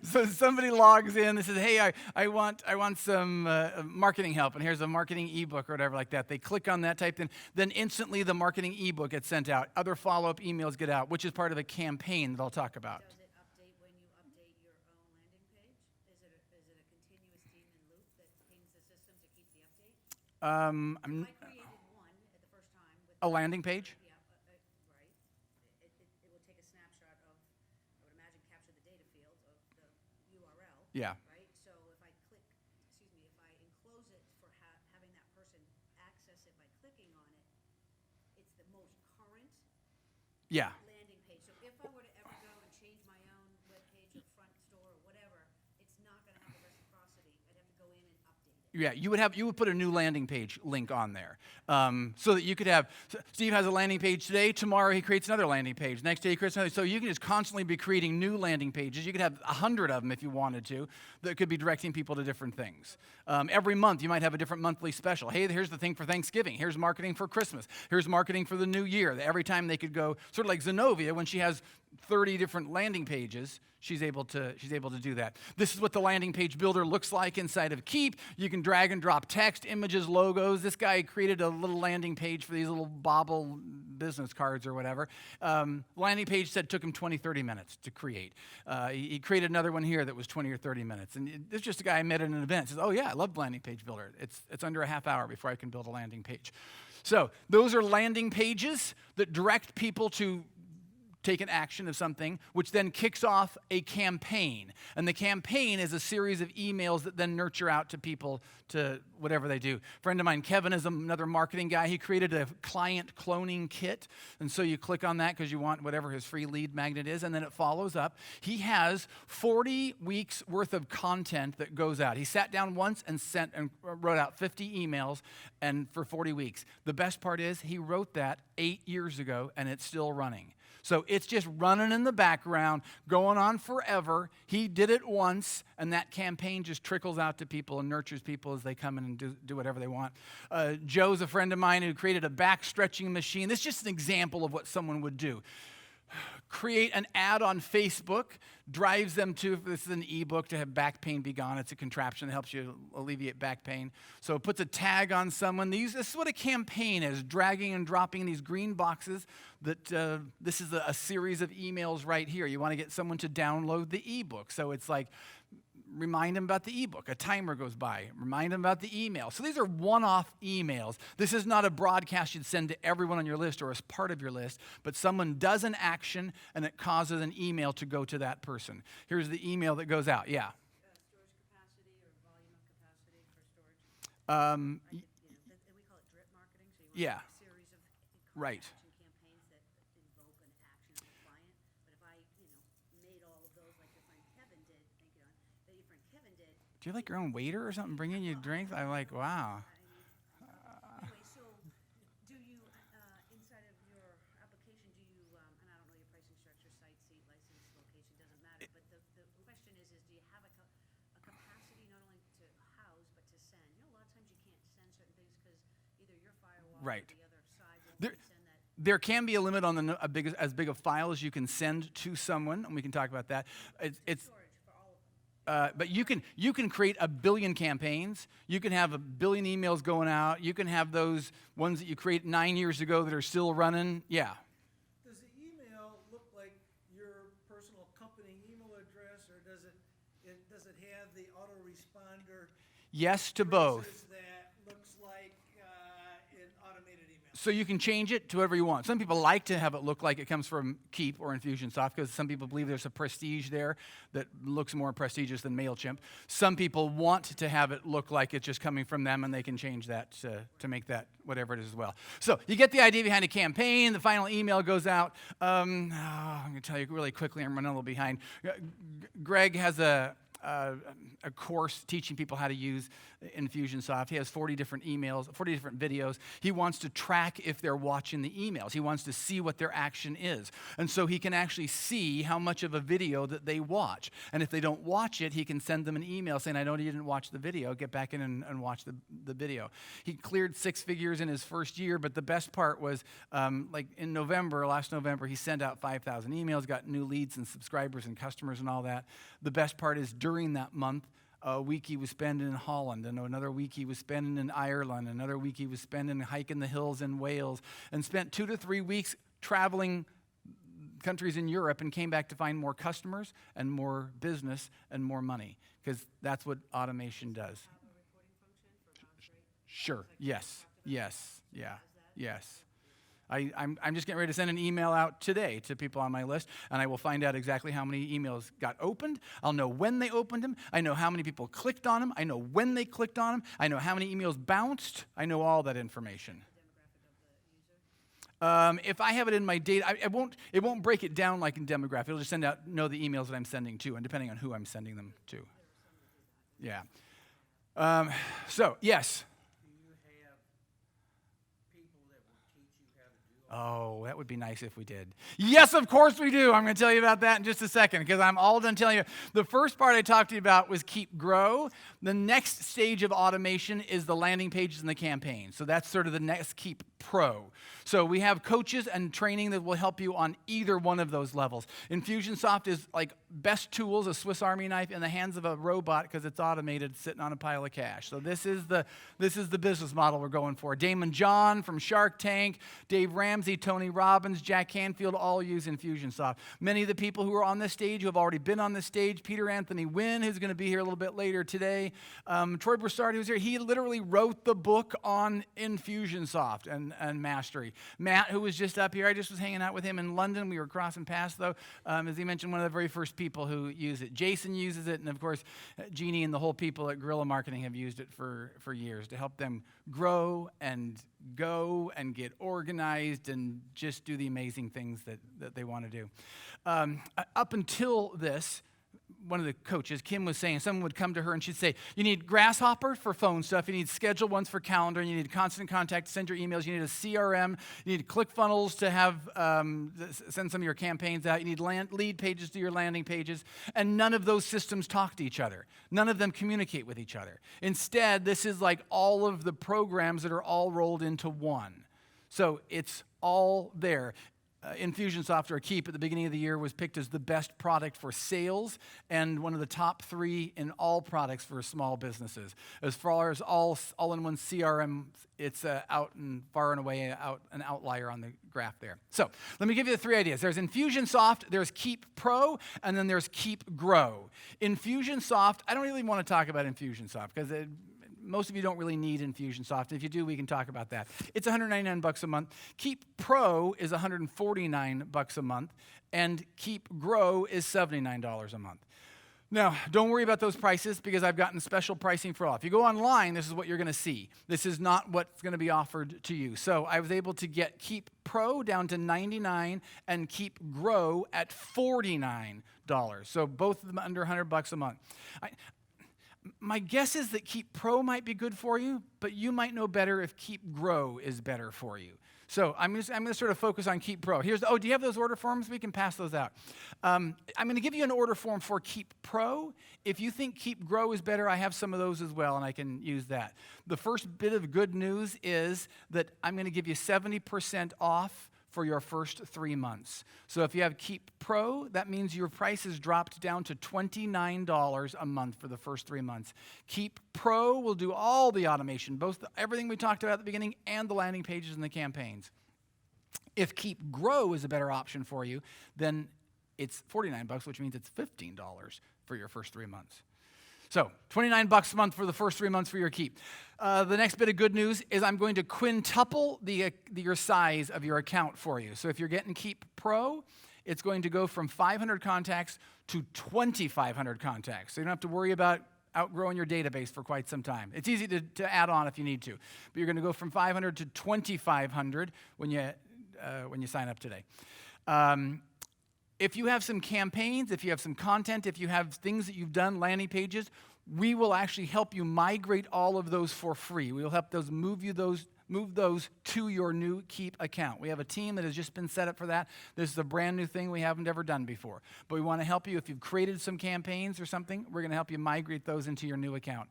So somebody logs in and says, hey, I want some marketing help, and here's a marketing ebook or whatever like that. They click on that, type in, then instantly the marketing ebook gets sent out. Other follow-up emails get out, which is part of a campaign that I'll talk about. Does it update when you update your own landing page? Is it a continuous demon loop that pings the system to keep the update? I created one at the first time with A landing page? yeah, right. It will take a snapshot of, I would imagine, capture the data field of the URL. Yeah. Right? So if I enclose it for having that person access it by clicking on it, it's the most current Yeah. landing page. So if I were to ever go and change my own web page or front store or whatever, it's not going to have the reciprocity. I'd have to go in and update it. Yeah, you would put a new landing page link on there, so that you could have, Steve has a landing page today, tomorrow he creates another landing page, next day he creates another, so you can just constantly be creating new landing pages. You could have 100 of them if you wanted to, that could be directing people to different things. Every month you might have a different monthly special. Hey, here's the thing for Thanksgiving, here's marketing for Christmas, here's marketing for the new year. Every time they could go, sort of like Zenobia, when she has 30 different landing pages, she's able to do that. This is what the landing page builder looks like inside of Keap. You can drag and drop text, images, logos. This guy created a little landing page for these little bobble business cards or whatever. Landing page said took him 20, 30 minutes to create. He created another one here that was 20 or 30 minutes. And this is just a guy I met at an event. Says, oh yeah, I love landing page builder. It's under a half hour before I can build a landing page. So those are landing pages that direct people to take an action of something, which then kicks off a campaign. And the campaign is a series of emails that then nurture out to people to whatever they do. A friend of mine, Kevin, is another marketing guy. He created a client cloning kit. And so you click on that because you want whatever his free lead magnet is, and then it follows up. He has 40 weeks worth of content that goes out. He sat down once and wrote out 50 emails and for 40 weeks. The best part is he wrote that 8 years ago, and it's still running. So it's just running in the background, going on forever. He did it once, and that campaign just trickles out to people and nurtures people as they come in and do whatever they want. Joe's a friend of mine who created a back-stretching machine. This is just an example of what someone would do. Create an ad on Facebook, drives them to, if this is an ebook, to have back pain be gone. It's a contraption that helps you alleviate back pain. So it puts a tag on someone. This is what a campaign is, dragging and dropping these green boxes that this is a series of emails right here. You want to get someone to download the ebook. So it's like, remind them about the ebook. A timer goes by. Remind them about the email. So these are one-off emails. This is not a broadcast you'd send to everyone on your list or as part of your list, but someone does an action and it causes an email to go to that person. Here's the email that goes out. Yeah. Storage capacity or volume of capacity for storage? We call it drip marketing. So you want a series of right. campaigns that invoke an action of the client. But if I, made all of those like your friend Kevin did, Do you have like your own waiter or something bringing you drinks? I'm like, wow. Anyway, so do you, inside of your application, do you, and I don't know your pricing structure, site, seat, license, location, doesn't matter, but the question is do you have a capacity not only to house, but to send? A lot of times you can't send certain things because either your firewall or the other side won't send that. There can be a limit on as big a file as you can send to someone, and we can talk about that. But you can create a billion campaigns. You can have a billion emails going out. You can have those ones that you create 9 years ago that are still running. Yeah. Does the email look like your personal company email address, or does it have the autoresponder? Yes to both. That looks like an automated email. So you can change it to whatever you want. Some people like to have it look like it comes from Keap or Infusionsoft because some people believe there's a prestige there that looks more prestigious than MailChimp. Some people want to have it look like it's just coming from them, and they can change that to make that whatever it is as well. So you get the idea behind a campaign. The final email goes out. I'm going to tell you really quickly. I'm running a little behind. Greg has a course teaching people how to use Infusionsoft. He has 40 different emails, 40 different videos. He wants to track if they're watching the emails. He wants to see what their action is. And so he can actually see how much of a video that they watch. And if they don't watch it, he can send them an email saying, I know you didn't watch the video. Get back in and watch the video. He cleared 6 figures in his first year, but the best part was like in last November, he sent out 5,000 emails, got new leads and subscribers and customers and all that. The best part is during that month, a week he was spending in Holland, and another week he was spending in Ireland, another week he was spending hiking the hills in Wales, and spent 2 to 3 weeks traveling countries in Europe and came back to find more customers and more business and more money, because that's what automation does. Sure, yes, yeah, yes. I'm just getting ready to send an email out today to people on my list, and I will find out exactly how many emails got opened. I'll know when they opened them. I know how many people clicked on them. I know when they clicked on them. I know how many emails bounced. I know all that information. If I have it in my data, it won't break it down like in demographic. It'll just know the emails that I'm sending to, and depending on who I'm sending them to. Yeah. So, yes. Do you have people that will teach you how to do Oh, that would be nice if we did. Yes, of course we do. I'm going to tell you about that in just a second because I'm all done telling you. The first part I talked to you about was Keap Grow. The next stage of automation is the landing pages and the campaign. So that's sort of the next Keap Pro. So we have coaches and training that will help you on either one of those levels. Infusionsoft is like best tools, a Swiss Army knife in the hands of a robot because it's automated sitting on a pile of cash. So this is the business model we're going for. Damon John from Shark Tank, Dave Ramsey, Tony Robbins, Jack Canfield all use Infusionsoft. Many of the people who are on this stage who have already been on this stage, Peter Anthony Wynn, who's going to be here a little bit later today, Troy Broussard, who's here, he literally wrote the book on Infusionsoft and mastery. Matt, who was just up here, I just was hanging out with him in London. We were crossing paths, though. As he mentioned, one of the very first people who use it. Jason uses it, and of course, Jeannie and the whole people at Guerrilla Marketing have used it for years to help them grow and go and get organized and just do the amazing things that they want to do. Up until this, one of the coaches, Kim, was saying, someone would come to her and she'd say, you need Grasshopper for phone stuff, you need Schedule ones for calendar, and you need Constant Contact to send your emails, you need a CRM, you need ClickFunnels to have send some of your campaigns out, you need lead pages to your landing pages, and none of those systems talk to each other. None of them communicate with each other. Instead, this is like all of the programs that are all rolled into one. So it's all there. Infusionsoft, or Keap, at the beginning of the year was picked as the best product for sales and one of the top 3 in all products for small businesses. As far as all-in-one CRM, it's out and far and away an outlier on the graph there. So let me give you the 3 ideas. There's Infusionsoft, there's Keap Pro, and then there's Keap Grow. Infusionsoft, I don't really want to talk about Infusionsoft because most of you don't really need Infusionsoft. If you do, we can talk about that. It's $199 a month. Keap Pro is $149 a month, and Keap Grow is $79 a month. Now, don't worry about those prices because I've gotten special pricing for all. If you go online, this is what you're going to see. This is not what's going to be offered to you. So I was able to get Keap Pro down to $99 and Keap Grow at $49. So both of them under $100 a month. My guess is that Keap Pro might be good for you, but you might know better if Keap Grow is better for you. So I'm going to sort of focus on Keap Pro. Do you have those order forms? We can pass those out. I'm going to give you an order form for Keap Pro. If you think Keap Grow is better, I have some of those as well, and I can use that. The first bit of good news is that I'm going to give you 70% off for your first 3 months. So if you have Keap Pro, that means your price is dropped down to $29 a month for the first 3 months. Keap Pro will do all the automation, both everything we talked about at the beginning and the landing pages and the campaigns. If Keap Grow is a better option for you, then it's $49, which means it's $15 for your first 3 months. So $29 a month for the first 3 months for your Keap. The next bit of good news is I'm going to quintuple your size of your account for you. So if you're getting Keap Pro, it's going to go from 500 contacts to 2,500 contacts. So you don't have to worry about outgrowing your database for quite some time. It's easy to add on if you need to. But you're going to go from 500 to 2,500 when you sign up today. If you have some campaigns, if you have some content, if you have things that you've done, landing pages, we will actually help you migrate all of those for free. We will help move those to your new Keap account. We have a team that has just been set up for that. This is a brand new thing we haven't ever done before. But we want to help you. If you've created some campaigns or something, we're going to help you migrate those into your new account.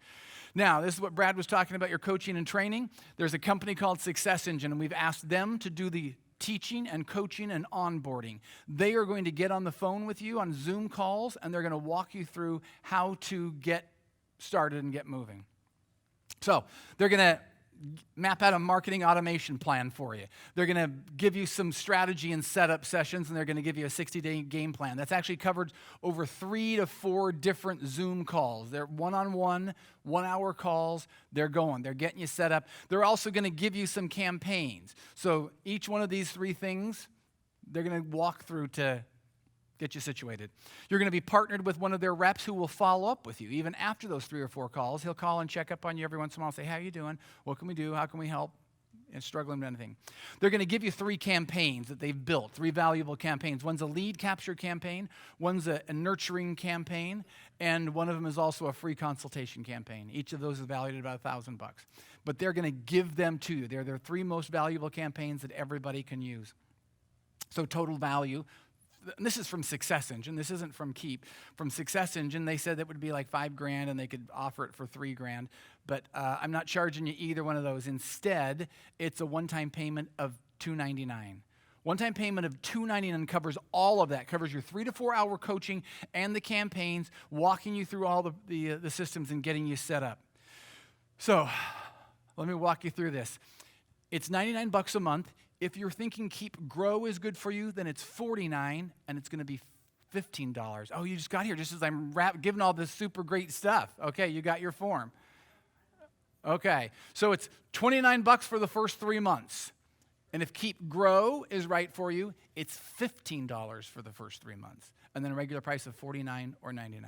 Now, this is what Brad was talking about, your coaching and training. There's a company called Success Engine, and we've asked them to do the teaching and coaching and onboarding. They are going to get on the phone with you on Zoom calls, and they're going to walk you through how to get started and get moving. So they're going to map out a marketing automation plan for you. They're going to give you some strategy and setup sessions, and they're going to give you a 60-day game plan. That's actually covered over 3 to 4 different Zoom calls. They're one-on-one, 1-hour calls. They're getting you set up. They're also going to give you some campaigns. So each one of these 3 things, they're going to walk through to get you situated. You're going to be partnered with one of their reps who will follow up with you. Even after those 3 or 4 calls, he'll call and check up on you every once in a while and say, how are you doing? What can we do? How can we help? and struggling with anything. They're going to give you 3 campaigns that they've built, 3 valuable campaigns. One's a lead capture campaign, one's a nurturing campaign, and one of them is also a free consultation campaign. Each of those is valued at about $1,000. But they're going to give them to you. They're their 3 most valuable campaigns that everybody can use. So total value, and this is from Success Engine. This isn't from Keap. From Success Engine, they said that would be like $5,000 and they could offer it for $3,000. But I'm not charging you either one of those. Instead, it's a one-time payment of $299. One-time payment of $299 covers all of that. Covers your 3 to 4 hour coaching and the campaigns, walking you through all the systems and getting you set up. So let me walk you through this. It's $99 a month. If you're thinking Keap Grow is good for you, then it's $49, and it's going to be $15. Oh, you just got here just as I'm giving all this super great stuff. Okay, you got your form. Okay, so it's $29 for the first 3 months. And if Keap Grow is right for you, it's $15 for the first 3 months. And then a regular price of $49 or $99.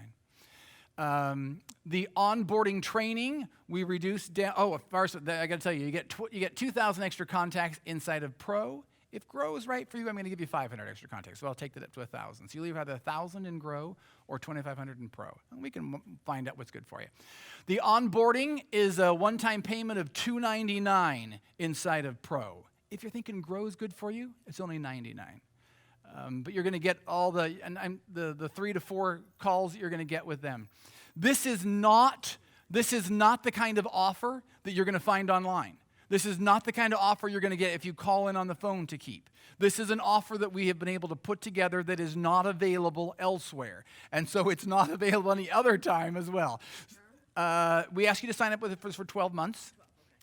The onboarding training, we reduced down. Oh, first, I got to tell you, you get 2,000 extra contacts inside of Pro. If Grow is right for you, I'm going to give you 500 extra contacts. So I'll take that up to 1,000. So you'll either have 1,000 in Grow or 2,500 in Pro. And we can find out what's good for you. The onboarding is a one-time payment of $299 inside of Pro. If you're thinking Grow is good for you, it's only $99. But you're going to get all the 3 to 4 calls that you're going to get with them. This is not the kind of offer that you're going to find online. This is not the kind of offer you're going to get if you call in on the phone to Keap. This is an offer that we have been able to put together that is not available elsewhere. And so it's not available any other time as well. We ask you to sign up with it for 12 months.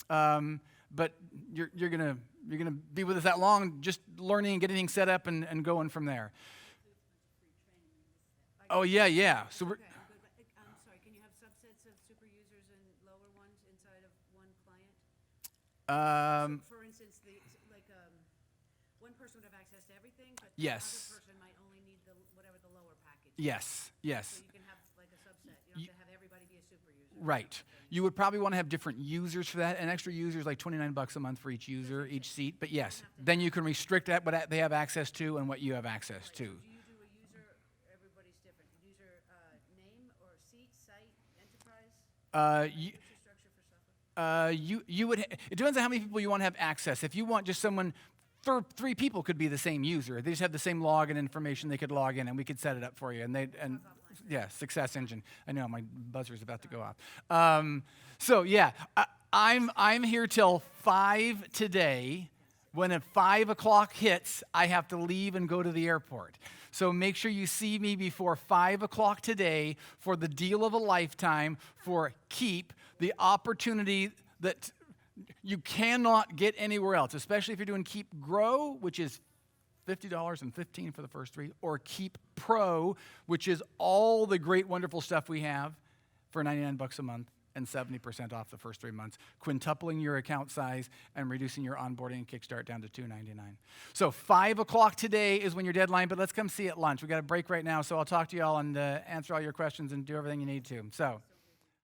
But you're going to be with us that long, just learning and getting things set up and going from there. Oh, yeah. So we're... I'm sorry, can you have subsets of super users and lower ones inside of one client? So for instance, one person would have access to everything, but the other person might only need whatever the lower package is. Yes. So you can have like a subset. You don't have to have everybody be a super user. Right. You would probably want to have different users for that. An extra user is like $29 a month for each user, each seat. But yes, then you can restrict that, what they have access to and what you have access to. Do you do a user, everybody's different, user name or seat, site, enterprise? What's your structure for software? You would. It depends on how many people you want to have access. If you want just someone, 3 people could be the same user. They just have the same login information. They could log in, and we could set it up for you. Yeah, Success Engine. I know my buzzer's about to go off. So yeah, I'm here till 5 today. When at 5 o'clock hits, I have to leave and go to the airport. So make sure you see me before 5 o'clock today for the deal of a lifetime for Keap, the opportunity that you cannot get anywhere else, especially if you're doing Keap Grow, which is $50 and $15 for the first 3, or Keap Pro, which is all the great, wonderful stuff we have for $99 a month and 70% off the first 3 months, quintupling your account size and reducing your onboarding and kickstart down to $299. So 5 o'clock today is when your deadline, but let's come see you at lunch. We got a break right now, so I'll talk to you all and answer all your questions and do everything you need to. So